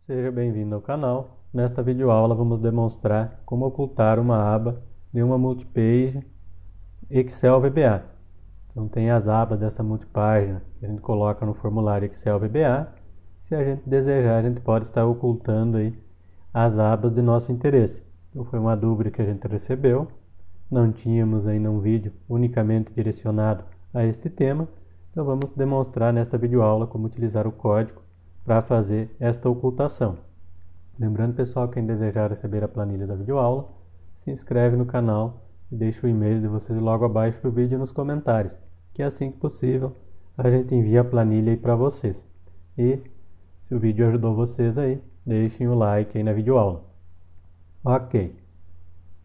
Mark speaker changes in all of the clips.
Speaker 1: Seja bem-vindo ao canal. Nesta videoaula vamos demonstrar como ocultar uma aba de uma multipage Excel VBA. Então tem as abas dessa multipágina que a gente coloca no formulário Excel VBA. Se a gente desejar, a gente pode estar ocultando aí as abas de nosso interesse. Então foi uma dúvida que a gente recebeu. Não tínhamos ainda um vídeo unicamente direcionado a este tema. Então vamos demonstrar nesta videoaula como utilizar o código para fazer esta ocultação. Lembrando, pessoal, quem desejar receber a planilha da videoaula, se inscreve no canal e deixa o e-mail de vocês logo abaixo do vídeo nos comentários, que assim que possível a gente envia a planilha aí para vocês. E se o vídeo ajudou vocês aí, deixem o like aí na videoaula. Ok,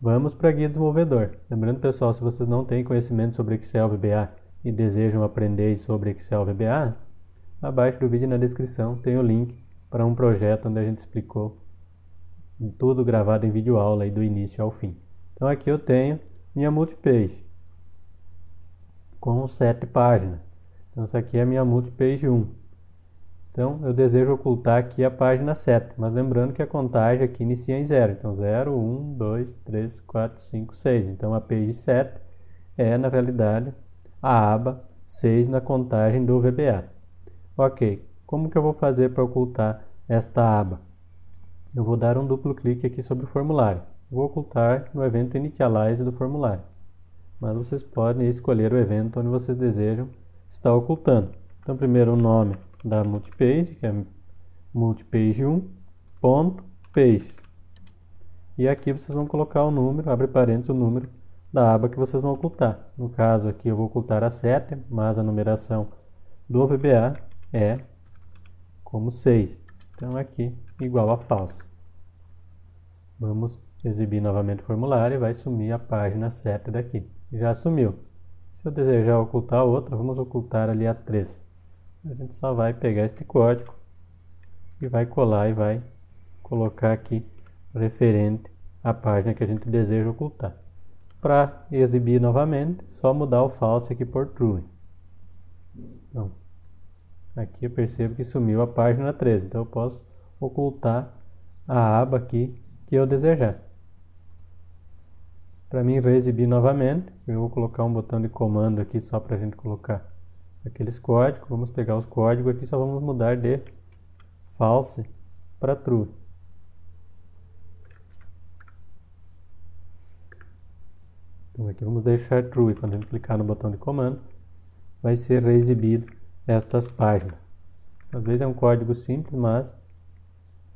Speaker 1: vamos para a guia desenvolvedor. Lembrando, pessoal, se vocês não têm conhecimento sobre Excel VBA e desejam aprender sobre Excel VBA, abaixo do vídeo na descrição tem o link para um projeto onde a gente explicou tudo gravado em videoaula aí do início ao fim. Então aqui eu tenho minha multipage com 7 páginas. Então essa aqui é a minha multipage 1. Então eu desejo ocultar aqui a página 7, mas lembrando que a contagem aqui inicia em 0. Então 0, 1, 2, 3, 4, 5, 6. Então a page 7 é na realidade a aba 6 na contagem do VBA. Ok, como que eu vou fazer para ocultar esta aba? Eu vou dar um duplo clique aqui sobre o formulário. Vou ocultar no evento Initialize do formulário. Mas vocês podem escolher o evento onde vocês desejam estar ocultando. Então primeiro o nome da multipage, que é multipage1.page. E aqui vocês vão colocar o número, abre parênteses, o número da aba que vocês vão ocultar. No caso aqui eu vou ocultar a 7, mas a numeração do VBA é como 6. Então aqui igual a falso. Vamos exibir novamente o formulário e vai sumir a página 7 daqui. Já sumiu. Se eu desejar ocultar outra, vamos ocultar ali a 3. A gente só vai pegar este código e vai colar e vai colocar aqui referente à página que a gente deseja ocultar. Para exibir novamente, só mudar o false aqui por true. Então, aqui eu percebo que sumiu a página 13, então eu posso ocultar a aba aqui que eu desejar. Para mim reexibir novamente, eu vou colocar um botão de comando aqui só para a gente colocar aqueles códigos. Vamos pegar os códigos aqui, só vamos mudar de false para true. Então aqui vamos deixar true e quando a gente clicar no botão de comando, vai ser reexibido estas páginas. Às vezes é um código simples, mas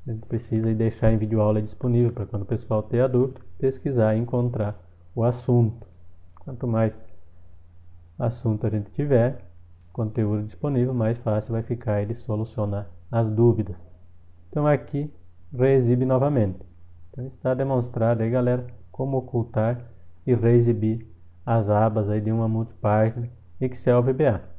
Speaker 1: a gente precisa deixar em videoaula disponível para quando o pessoal ter a dúvida, pesquisar e encontrar o assunto. Quanto mais assunto a gente tiver, conteúdo disponível, mais fácil vai ficar ele solucionar as dúvidas. Então aqui reexibe novamente. Então está demonstrado aí, galera, como ocultar e reexibir as abas aí de uma multipágina Excel VBA.